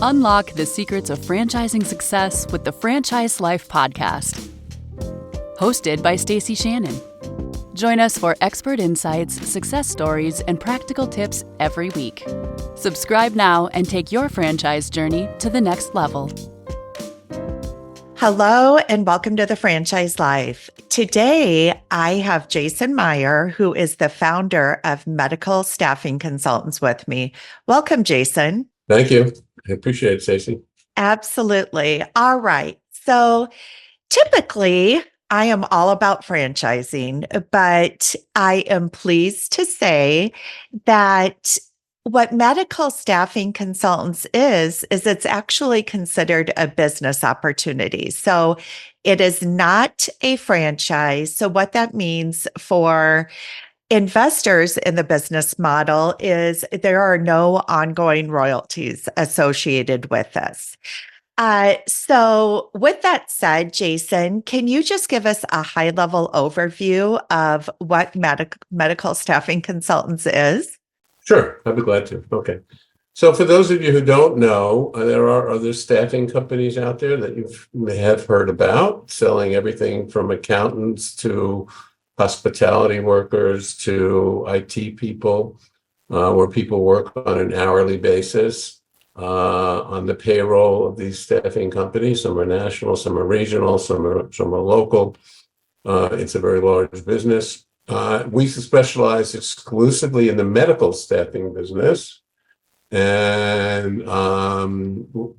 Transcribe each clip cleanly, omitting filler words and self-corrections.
Unlock the secrets of franchising success with the Franchise Life podcast. Hosted by Stacie Shannon. Join us for expert insights, success stories, and practical tips every week. Subscribe now and take your franchise journey to the next level. Hello and welcome to the Franchise Life. Today, I have Jason Meyer, who is the founder of Medical Staffing Consultants with me. Welcome, Jason. Thank you. I appreciate it, Stacie. Absolutely. All right. So typically, I am all about franchising, but I am pleased to say that what medical staffing consultants is it's actually considered a business opportunity. So it is not a franchise. So what that means for investors in the business model is there are no ongoing royalties associated with this. So with that said, Jason, can you just give us a high-level overview of what medical staffing consultants is? Sure, I'd be glad to. Okay. So for those of you who don't know, there are other staffing companies out there that you may have heard about, selling everything from accountants to hospitality workers to IT people, where people work on an hourly basis on the payroll of these staffing companies. Some are national, some are regional, some are local. It's a very large business. We specialize exclusively in the medical staffing business. And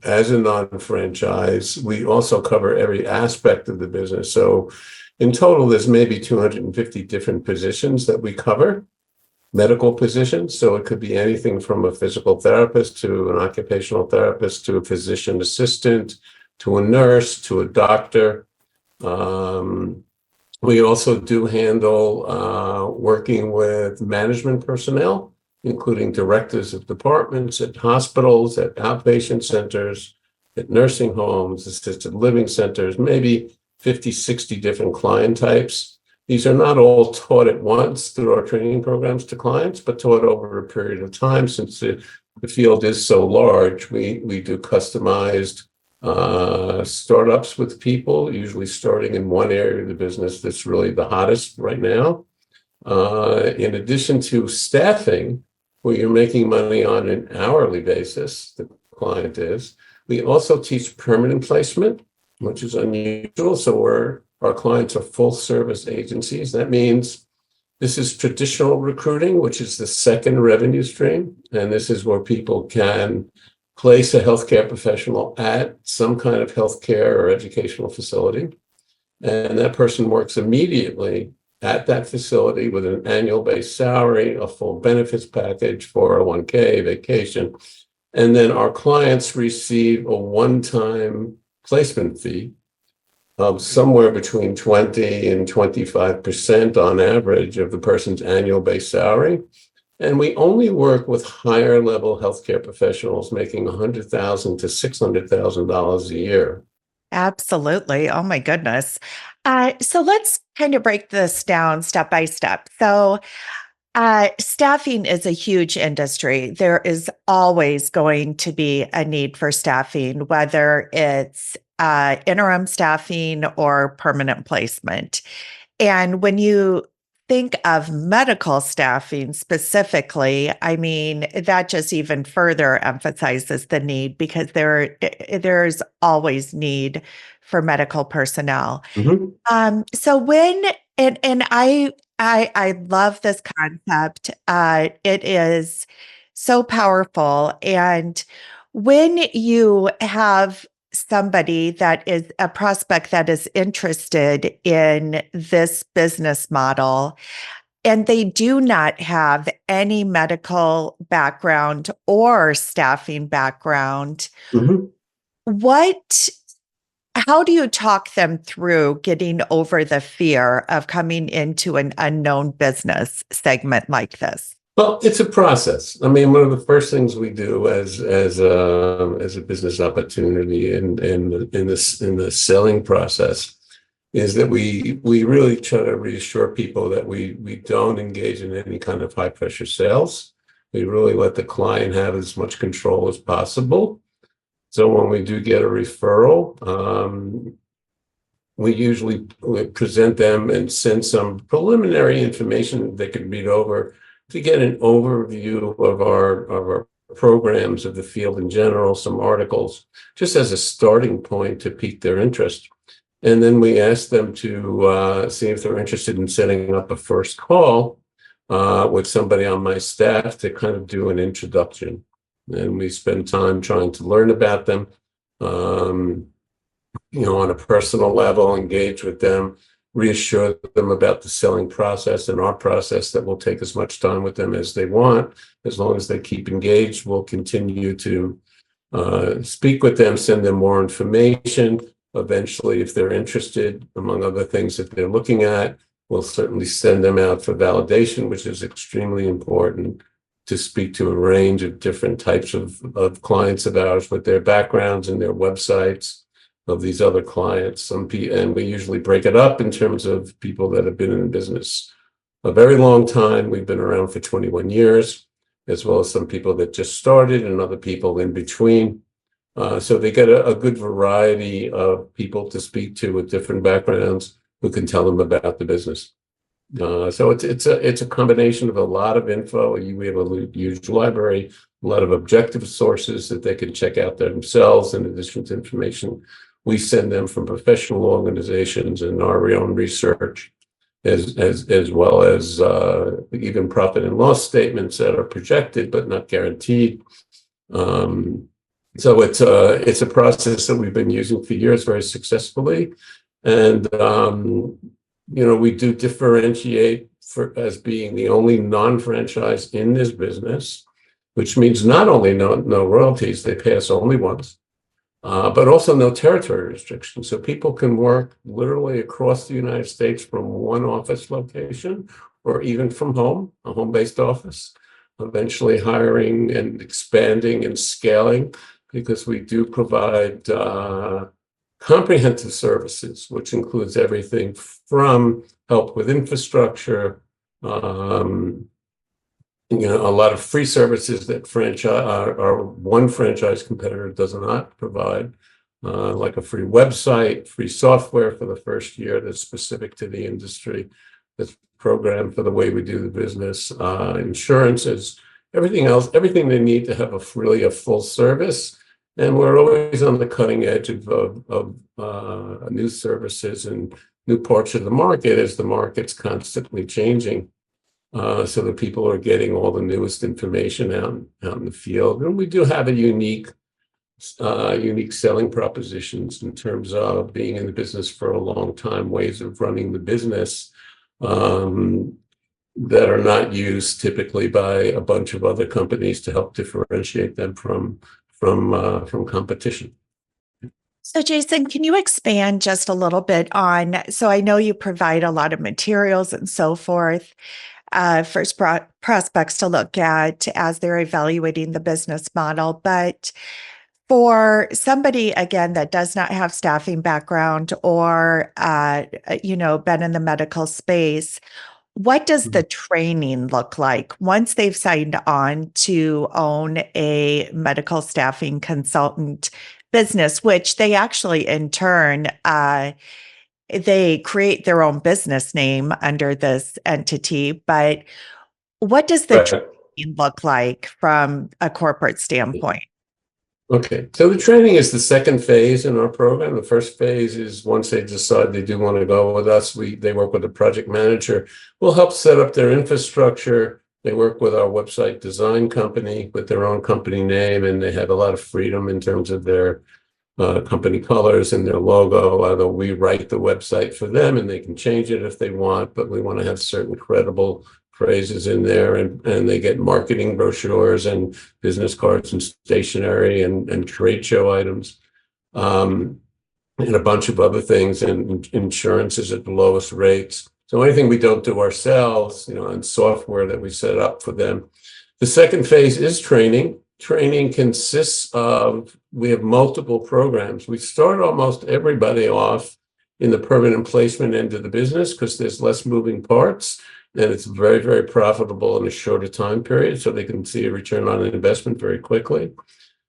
as a non-franchise, we also cover every aspect of the business. So in total, there's maybe 250 different positions that we cover, medical positions. So it could be anything from a physical therapist to an occupational therapist to a physician assistant to a nurse to a doctor. We also do handle working with management personnel, including directors of departments at hospitals, at outpatient centers, at nursing homes, assisted living centers, maybe 50, 60 different client types. These are not all taught at once through our training programs to clients, but taught over a period of time. Since the field is so large, we do customized startups with people, usually starting in one area of the business that's really the hottest right now. In addition to staffing, where you're making money on an hourly basis, the client is, we also teach permanent placement, which is unusual. So our clients are full service agencies. That means this is traditional recruiting, which is the second revenue stream. And this is where people can place a healthcare professional at some kind of healthcare or educational facility. And that person works immediately at that facility with an annual base salary, a full benefits package, 401k, vacation. And then our clients receive a one-time placement fee of somewhere between 20 and 25% on average of the person's annual base salary. And we only work with higher level healthcare professionals making $100,000 to $600,000 a year. Absolutely. Oh my goodness. So let's kind of break this down step by step. So staffing is a huge industry. There is always going to be a need for staffing, whether it's interim staffing or permanent placement. And when you think of medical staffing specifically, I mean, that just even further emphasizes the need because there's always need for medical personnel. Mm-hmm. So when and I love this concept. It is so powerful. And when you have somebody that is a prospect that is interested in this business model, and they do not have any medical background or staffing background, Mm-hmm. how do you talk them through getting over the fear of coming into an unknown business segment like this? Well, it's a process. I mean, one of the first things we do as a business opportunity in the selling process is that we really try to reassure people that we don't engage in any kind of high pressure sales. We really let the client have as much control as possible. So when we do get a referral, we usually present them and send some preliminary information they can read over to get an overview of our programs of the field in general, some articles, just as a starting point to pique their interest. And then we ask them to see if they're interested in setting up a first call with somebody on my staff to kind of do an introduction. And we spend time trying to learn about them, on a personal level, engage with them, reassure them about the selling process and our process that will take as much time with them as they want. As long as they keep engaged, we'll continue to speak with them, send them more information. Eventually, if they're interested, among other things that they're looking at, we'll certainly send them out for validation, which is extremely important, to speak to a range of different types of clients of ours with their backgrounds and their websites of these other clients. And we usually break it up in terms of people that have been in the business a very long time. We've been around for 21 years, as well as some people that just started and other people in between. So they get a good variety of people to speak to with different backgrounds who can tell them about the business. So it's a combination of a lot of info. We have a huge library, a lot of objective sources that they can check out themselves, in addition to information we send them from professional organizations and our own research, as well as even profit and loss statements that are projected but not guaranteed. So it's a process that we've been using for years very successfully, and we do differentiate as being the only non-franchise in this business, which means not only no royalties, they pay us only once, but also no territory restrictions. So people can work literally across the United States from one office location, or even from home, a home-based office, eventually hiring and expanding and scaling, because we do provide comprehensive services, which includes everything from help with infrastructure, a lot of free services that our one franchise competitor does not provide, like a free website, free software for the first year that's specific to the industry, that's programmed for the way we do the business, insurances, everything else, everything they need to have really a full service. And we're always on the cutting edge of new services and new parts of the market, as the market's constantly changing. So that people are getting all the newest information out in the field. And we do have a unique selling propositions in terms of being in the business for a long time, ways of running the business that are not used typically by a bunch of other companies to help differentiate them from competition. So, Jason, can you expand just a little bit on, so I know you provide a lot of materials and so forth for prospects to look at as they're evaluating the business model, but for somebody, again, that does not have staffing background or, been in the medical space, what does the training look like once they've signed on to own a medical staffing consultant business, which they actually, in turn, they create their own business name under this entity, but what does the training look like from a corporate standpoint? Okay, so the training is the second phase in our program. The first phase is once they decide they do want to go with us, they work with a project manager. We'll help set up their infrastructure. They work with our website design company with their own company name, and they have a lot of freedom in terms of their company colors and their logo, although we write the website for them and they can change it if they want, but we want to have certain credible phrases in there, and they get marketing brochures and business cards and stationery and trade show items, and a bunch of other things, and insurances at the lowest rates. So anything we don't do ourselves, and software that we set up for them. The second phase is training. Training consists of, we have multiple programs. We start almost everybody off in the permanent placement end of the business because there's less moving parts, and it's very, very profitable in a shorter time period, so they can see a return on an investment very quickly.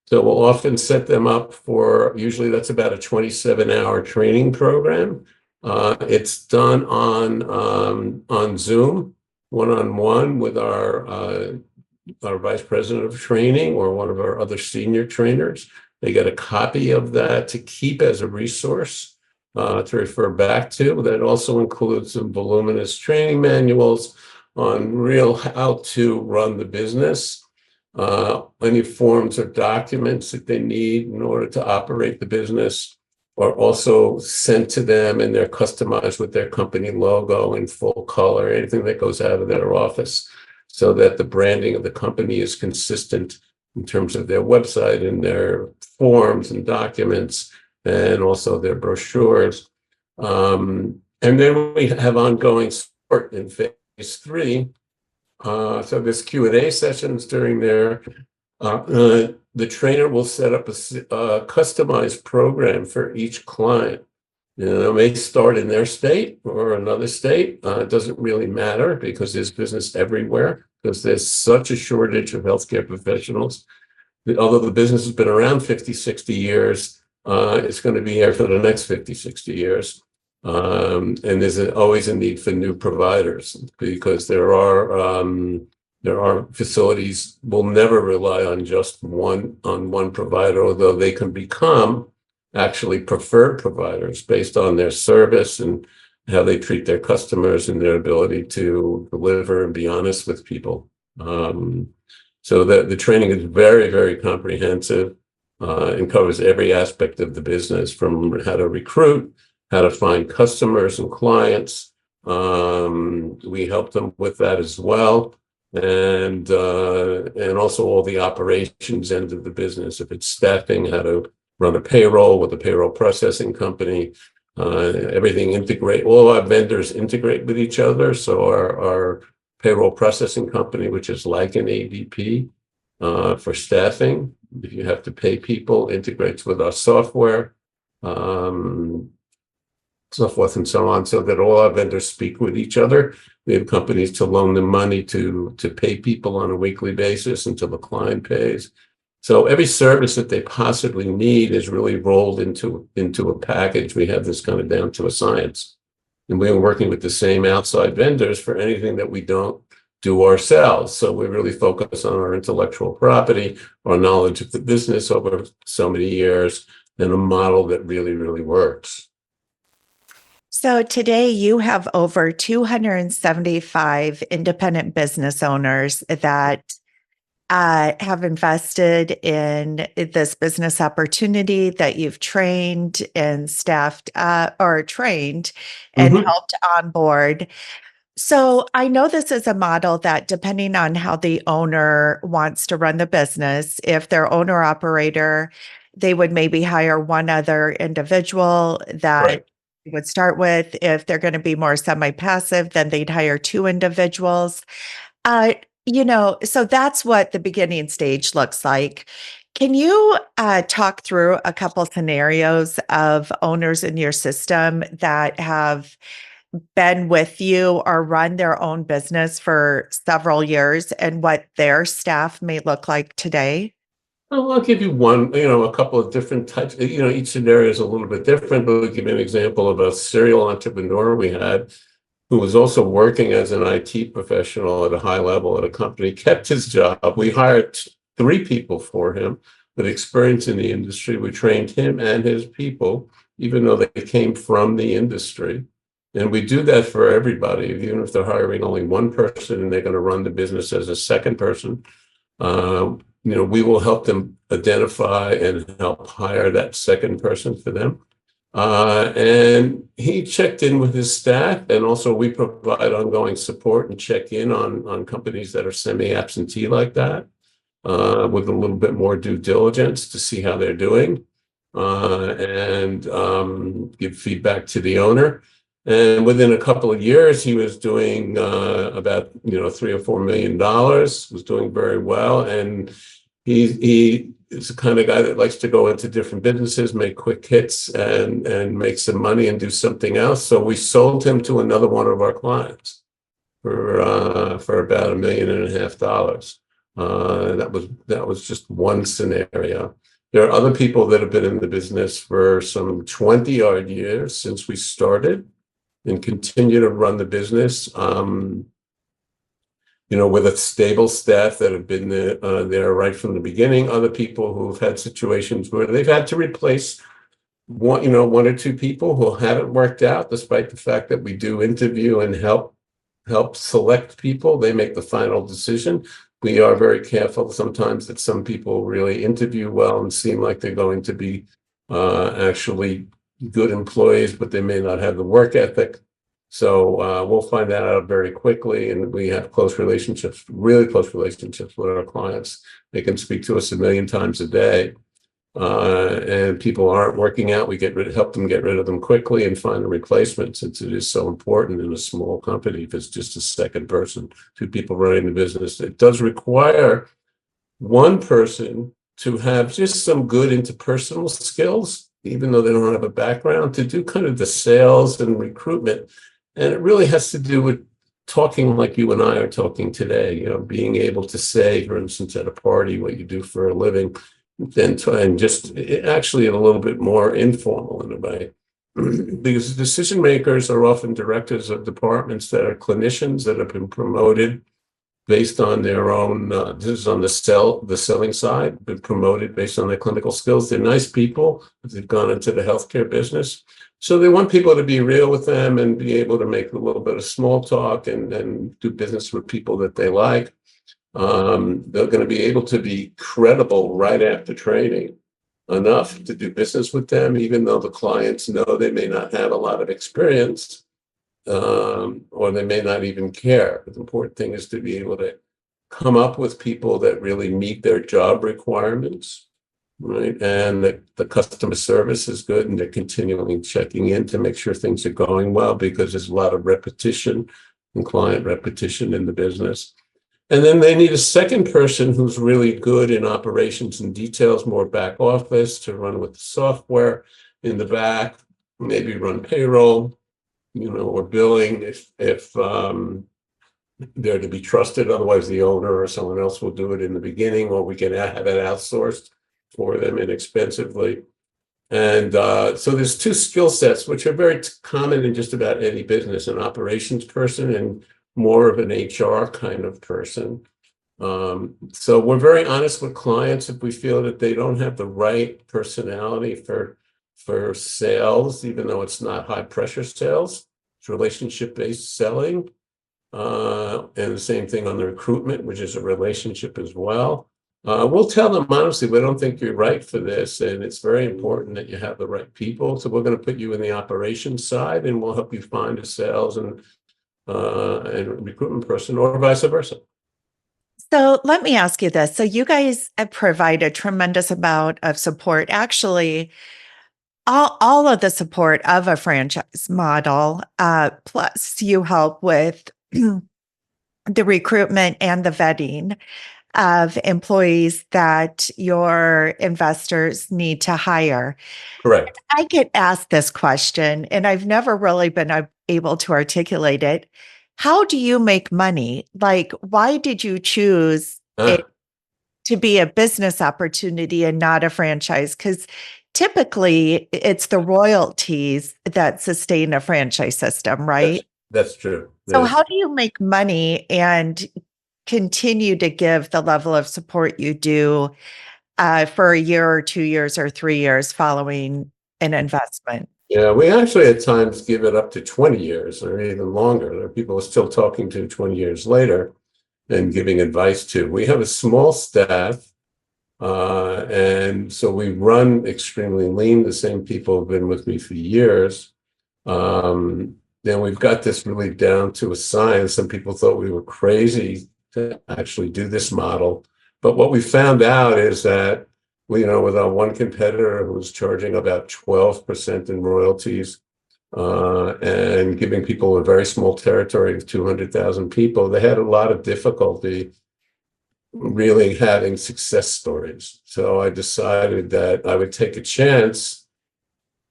So we'll often set them up for, usually that's about a 27-hour training program. It's done on Zoom, one-on-one with our vice president of training or one of our other senior trainers. They get a copy of that to keep as a resource to refer back to. That also includes some voluminous training manuals on real how to run the business, any forms or documents that they need in order to operate the business are also sent to them, and they're customized with their company logo in full color, anything that goes out of their office, so that the branding of the company is consistent in terms of their website and their forms and documents, and also their brochures. And then we have ongoing support in phase 3. So there's Q&A sessions during there. The trainer will set up a customized program for each client. It may start in their state or another state. It doesn't really matter because there's business everywhere, because there's such a shortage of healthcare professionals. Although the business has been around 50, 60 years, it's going to be here for the next 50, 60 years. And there's always a need for new providers, because there are facilities will never rely on just one provider, although they can become actually preferred providers based on their service and how they treat their customers and their ability to deliver and be honest with people. So the training is very, very comprehensive and covers every aspect of the business, from how to recruit, how to find customers and clients. We help them with that as well. And also all the operations end of the business. If it's staffing, how to run a payroll with a payroll processing company, everything integrate. All our vendors integrate with each other. So our payroll processing company, which is like an ADP for staffing, if you have to pay people, integrates with our software, so forth and so on, so that all our vendors speak with each other. We have companies to loan them money to pay people on a weekly basis until the client pays. So every service that they possibly need is really rolled into a package. We have this kind of down to a science. And we're working with the same outside vendors for anything that we don't do ourselves. So we really focus on our intellectual property, our knowledge of the business over so many years, and a model that really, really works. So today you have over 275 independent business owners that have invested in this business opportunity that you've trained and staffed or trained and helped onboard. So I know this is a model that, depending on how the owner wants to run the business, if they're owner operator, they would maybe hire one other individual that Right. would start with. If they're going to be more semi-passive, then they'd hire two individuals. So that's what the beginning stage looks like. Can you talk through a couple scenarios of owners in your system that have been with you or run their own business for several years, and what their staff may look like today? Well, I'll give you one, a couple of different types. Each scenario is a little bit different, but we'll give you an example of a serial entrepreneur we had who was also working as an IT professional at a high level at a company, kept his job. We hired 3 people for him with experience in the industry. We trained him and his people, even though they came from the industry. And we do that for everybody, even if they're hiring only one person and they're going to run the business as a second person. We will help them identify and help hire that second person for them. And he checked in with his staff, and also we provide ongoing support and check in on companies that are semi-absentee like that, with a little bit more due diligence to see how they're doing, and give feedback to the owner. And within a couple of years, he was doing about $3 or $4 million, was doing very well. And he is the kind of guy that likes to go into different businesses, make quick hits, and make some money and do something else. So we sold him to another one of our clients for about $1.5 million. That was just one scenario. There are other people that have been in the business for some 20 odd years since we started and continue to run the business. With a stable staff that have been there right from the beginning. Other people who've had situations where they've had to replace one or two people who haven't worked out, despite the fact that we do interview and help select people. They make the final decision. We are very careful sometimes that some people really interview well and seem like they're going to be actually good employees, but they may not have the work ethic. So we'll find that out very quickly, and we have really close relationships with our clients. They can speak to us 1,000,000 times a day, and people aren't working out. We help them get rid of them quickly and find a replacement, since it is so important in a small company. If it's just a second person, two people running the business, it does require one person to have just some good interpersonal skills, even though they don't have a background, to do kind of the sales and recruitment. And it really has to do with talking like you and I are talking today, being able to say, for instance, at a party, what you do for a living, and just actually a little bit more informal in a way. Because decision makers are often directors of departments that are clinicians that have been promoted based on their own, this is on the selling side, been promoted based on their clinical skills. They're nice people, but they've gone into the healthcare business. So they want people to be real with them and be able to make a little bit of small talk and do business with people that they like. They're going to be able to be credible right after training enough to do business with them, even though the clients know they may not have a lot of experience, or they may not even care. But the important thing is to be able to come up with people that really meet their job requirements. Right. And the customer service is good, and they're continually checking in to make sure things are going well, because there's a lot of repetition and client repetition in the business. And then they need a second person who's really good in operations and details, more back office, to run with the software in the back, maybe run payroll, or billing if they're to be trusted. Otherwise, the owner or someone else will do it in the beginning, or we can have it outsourced for them inexpensively. And so there's two skill sets, which are very common in just about any business: an operations person and more of an HR kind of person. So we're very honest with clients if we feel that they don't have the right personality for sales, even though it's not high pressure sales. It's relationship-based selling. And the same thing on the recruitment, which is a relationship as well. We'll tell them honestly, we don't think you're right for this, and it's very important that you have the right people. So we're going to put you in the operations side, and we'll help you find a sales and recruitment person, or vice versa. So let me ask you this. So you guys provide a tremendous amount of support. Actually, all of the support of a franchise model, plus you help with the recruitment and the vetting of employees that your investors need to hire. Correct. I get asked this question, and I've never really been able to articulate it. How do you make money? Like, why did you choose it to be a business opportunity and not a franchise? Because typically it's the royalties that sustain a franchise system, right? That's true. So how do you make money and continue to give the level of support you do for a year or 2 years or 3 years following an investment? Yeah, we actually at times give it up to 20 years or even longer. There are people still talking to 20 years later and giving advice to. We have a small staff, and so we run extremely lean. The same people have been with me for years. Then we've got this really down to a science. Some people thought we were crazy to actually do this model. But what we found out is that, with our one competitor who was charging about 12% in royalties and giving people a very small territory of 200,000 people, they had a lot of difficulty really having success stories. So I decided that I would take a chance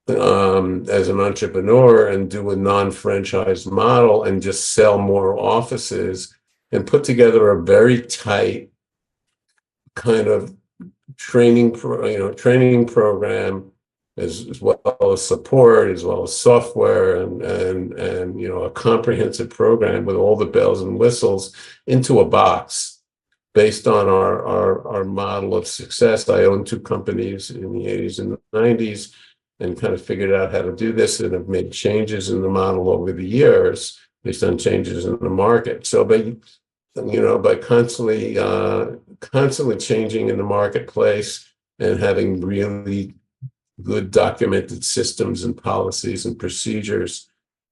as an entrepreneur and do a non-franchise model and just sell more offices and put together a very tight kind of training program, as well as support, as well as software, and a comprehensive program with all the bells and whistles into a box based on our model of success. I owned two companies in the 80s and 90s and kind of figured out how to do this, and have made changes in the model over the years based on changes in the market. So by constantly changing in the marketplace and having really good documented systems and policies and procedures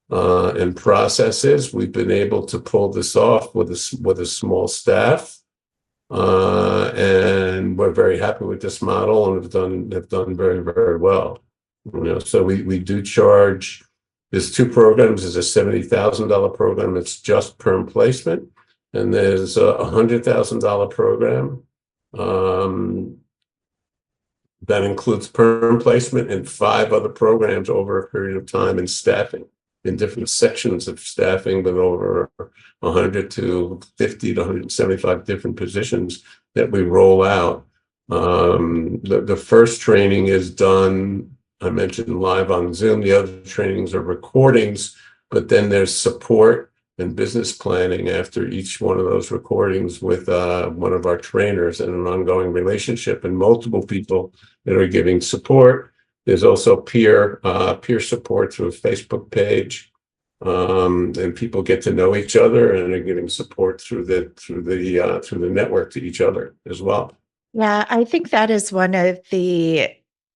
and processes, we've been able to pull this off with a small staff, and we're very happy with this model, and have done very, very well. So we do charge. There's two programs. There's a $70,000 program that's just perm placement, and there's a $100,000 program that includes perm placement and 5 other programs over a period of time in staffing, in different sections of staffing, with over 100 to 50 to 175 different positions that we roll out. The first training is done, I mentioned, live on Zoom. The other trainings are recordings, but then there's support and business planning after each one of those recordings with one of our trainers, and an ongoing relationship and multiple people that are giving support. There's also peer support through a Facebook page, and people get to know each other and are giving support through the network to each other as well. Yeah, I think that is one of the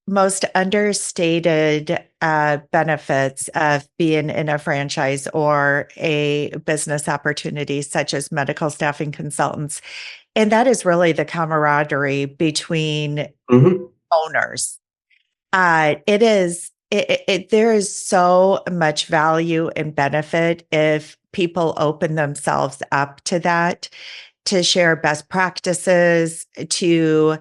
most understated benefits of being in a franchise or a business opportunity such as medical staffing consultants. And that is really the camaraderie between owners. There is so much value and benefit if people open themselves up to that, to share best practices, to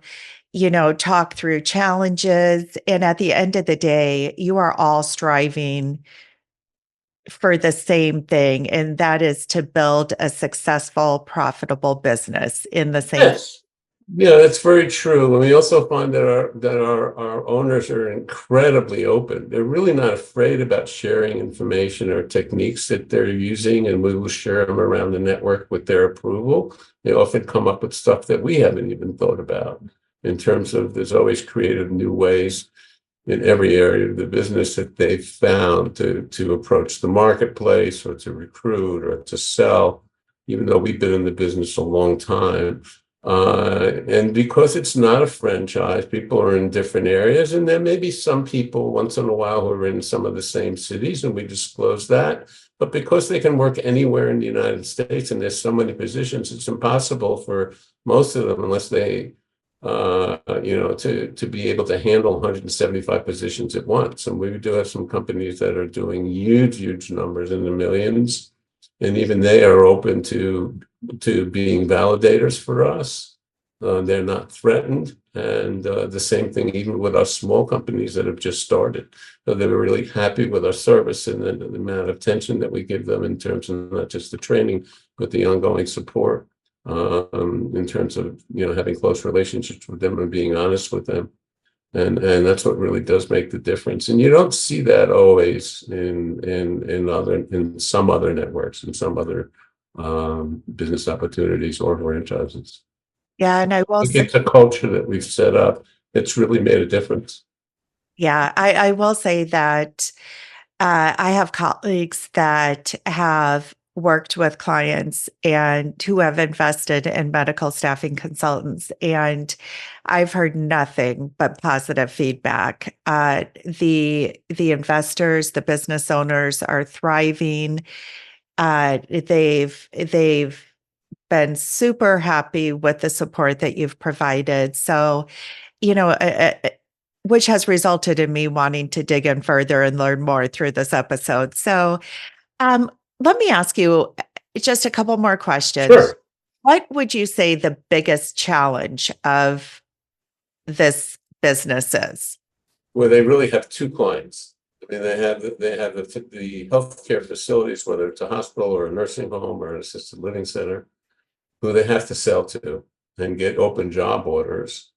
talk through challenges. And at the end of the day, you are all striving for the same thing, and that is to build a successful, profitable business in the same. Yes. Yeah, that's very true. And we also find that our owners are incredibly open. They're really not afraid about sharing information or techniques that they're using, and we will share them around the network with their approval. They often come up with stuff that we haven't even thought about, in terms of there's always creative new ways in every area of the business that they've found to approach the marketplace, or to recruit, or to sell, even though we've been in the business a long time. And because it's not a franchise, people are in different areas, and there may be some people once in a while who are in some of the same cities, and we disclose that. But because they can work anywhere in the United States, and there's so many positions, it's impossible for most of them, unless they to be able to handle 175 positions at once. And we do have some companies that are doing huge numbers in the millions, and even they are open to being validators for us. They're not threatened. And the same thing even with our small companies that have just started. So they're really happy with our service and the amount of attention that we give them, in terms of not just the training, but the ongoing support. In terms of having close relationships with them and being honest with them, and that's what really does make the difference. And you don't see that always in some other networks and some other business opportunities or franchises. Yeah, and I will say, it's a culture that we've set up that's really made a difference. Yeah, I will say that I have colleagues that have worked with clients and who have invested in medical staffing consultants, and I've heard nothing but positive feedback. The investors, the business owners are thriving. They've been super happy with the support that you've provided. So, which has resulted in me wanting to dig in further and learn more through this episode. So, let me ask you just a couple more questions. Sure. What would you say the biggest challenge of this business is? Well, they really have two clients. I mean, they have the healthcare facilities, whether it's a hospital or a nursing home or an assisted living center, who they have to sell to. and get open job orders.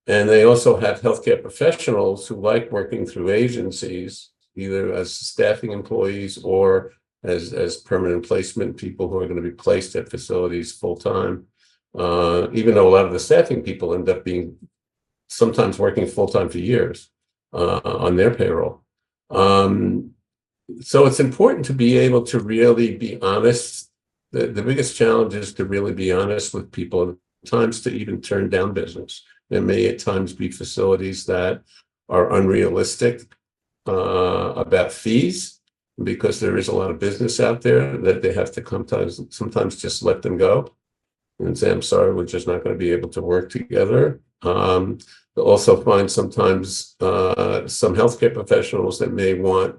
And they also have healthcare professionals who like working through agencies, either as staffing employees or as permanent placement people who are going to be placed at facilities full time. Even though a lot of the staffing people end up being sometimes working full time for years on their payroll. So it's important to be able to really be honest. The biggest challenge is to really be honest with people, at times to even turn down business. There may at times be facilities that are unrealistic about fees, because there is a lot of business out there that they have to sometimes just let them go and say, I'm sorry, we're just not going to be able to work together. You'll also find sometimes some healthcare professionals that may want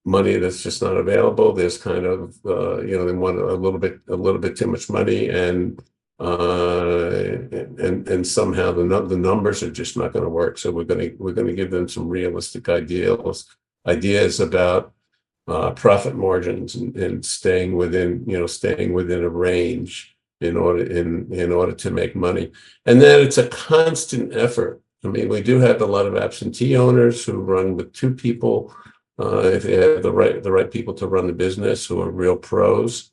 money that's just not available. There's kind of they want a little bit too much money, and somehow the numbers are just not going to work. So we're going to give them some realistic ideas about profit margins and staying within a range in order to make money. And then it's a constant effort. I mean, we do have a lot of absentee owners who run with two people. If they have the right people to run the business, who are real pros,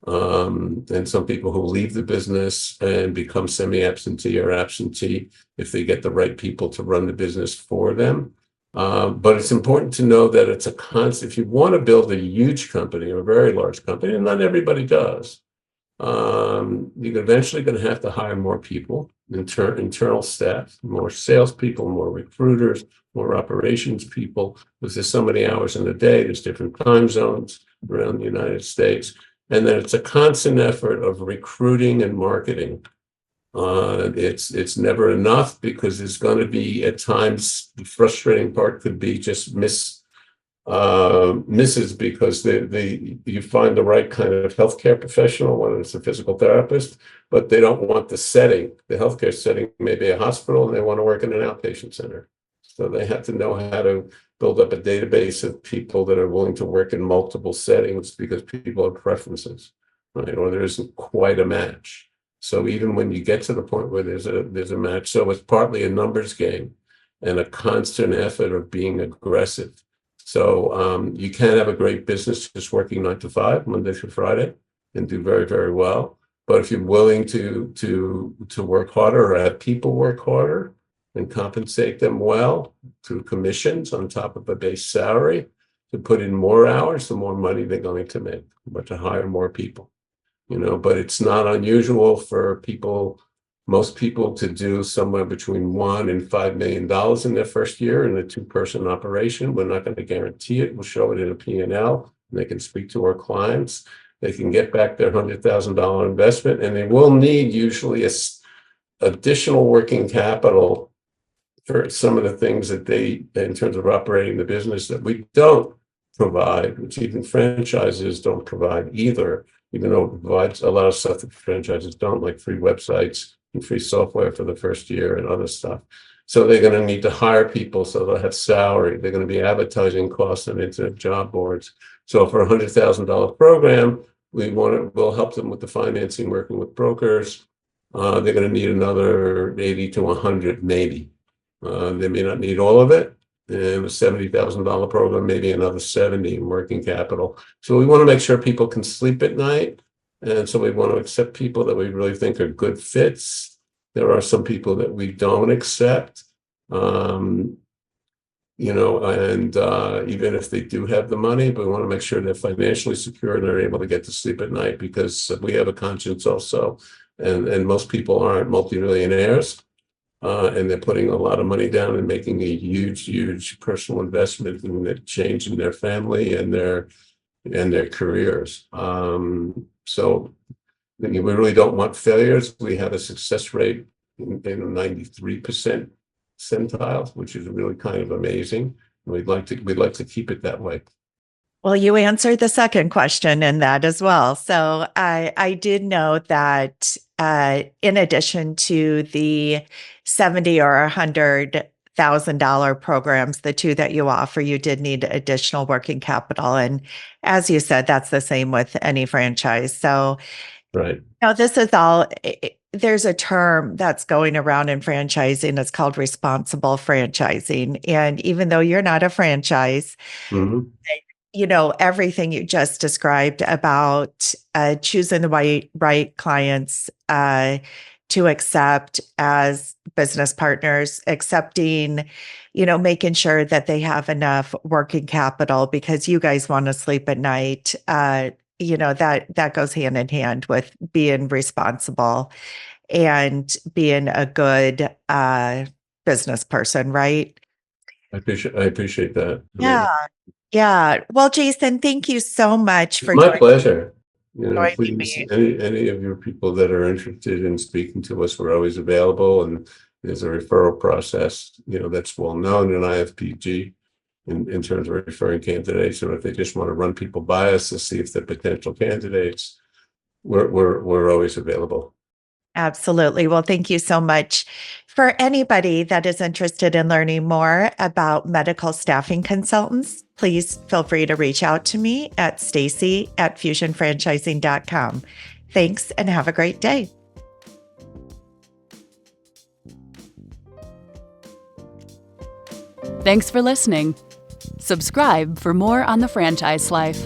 and some people who leave the business and become semi-absentee or absentee if they get the right people to run the business for them. But it's important to know that it's a constant. If you want to build a huge company or a very large company, and not everybody does, you're eventually going to have to hire more people, internal staff, more salespeople, more recruiters, more operations people, because there's so many hours in a day, there's different time zones around the United States. And then it's a constant effort of recruiting and marketing. It's never enough, because there's going to be at times, the frustrating part could be just misses, because you find the right kind of healthcare professional, whether it's a physical therapist, but they don't want the setting. The healthcare setting may be a hospital, and they want to work in an outpatient center. So they have to know how to build up a database of people that are willing to work in multiple settings, because people have preferences, right? Or there isn't quite a match. So even when you get to the point where there's a match, so it's partly a numbers game and a constant effort of being aggressive. So you can have a great business just working 9 to 5, Monday through Friday, and do very, very well. But if you're willing to work harder, or have people work harder, and compensate them well through commissions on top of a base salary, to put in more hours, the more money they're going to make, but to hire more people. But it's not unusual for most people to do somewhere between $1 and $5 million in their first year in a 2-person operation. We're not going to guarantee it. We'll show it in a P&L, and they can speak to our clients. They can get back their $100,000 investment, and they will need usually additional working capital for some of the things that they, in terms of operating the business, that we don't provide, which even franchises don't provide either, even though it provides a lot of stuff that franchises don't, like free websites and free software for the first year and other stuff. So they're going to need to hire people, so they'll have salary. They're going to be advertising costs on internet job boards. So for a $100,000 program, we'll help them with the financing, working with brokers. They're going to need another 80 to 100, maybe. They may not need all of it. And a $70,000 program, maybe another 70 in working capital. So we want to make sure people can sleep at night. And so we want to accept people that we really think are good fits. There are some people that we don't accept, and even if they do have the money, but we want to make sure they're financially secure and they're able to get to sleep at night, because we have a conscience also. And most people aren't multimillionaires. And they're putting a lot of money down and making a huge personal investment in the change in their family and their careers. So we really don't want failures. We have a success rate in 93% centile, which is really kind of amazing. We'd like to keep it that way. Well, you answered the second question in that as well. So I did know that in addition to the $70,000 or $100,000 programs, the two that you offer, you did need additional working capital. And as you said, that's the same with any franchise. So right. this is all there's a term that's going around in franchising. It's called responsible franchising. And even though you're not a franchise, Mhm. Everything you just described about choosing the right clients to accept as business partners, accepting, making sure that they have enough working capital because you guys want to sleep at night. That goes hand in hand with being responsible and being a good business person, right? I appreciate that. Yeah. Yeah. Well, Jason, thank you so much for My pleasure. joining Please, me. any of your people that are interested in speaking to us, we're always available. And there's a referral process, that's well known in IFPG in terms of referring candidates. Or if they just want to run people by us to see if they're potential candidates, we're always available. Absolutely. Well, thank you so much. For anybody that is interested in learning more about medical staffing consultants, please feel free to reach out to me at Stacie@fusionfranchising.com. Thanks and have a great day. Thanks for listening. Subscribe for more on the franchise life.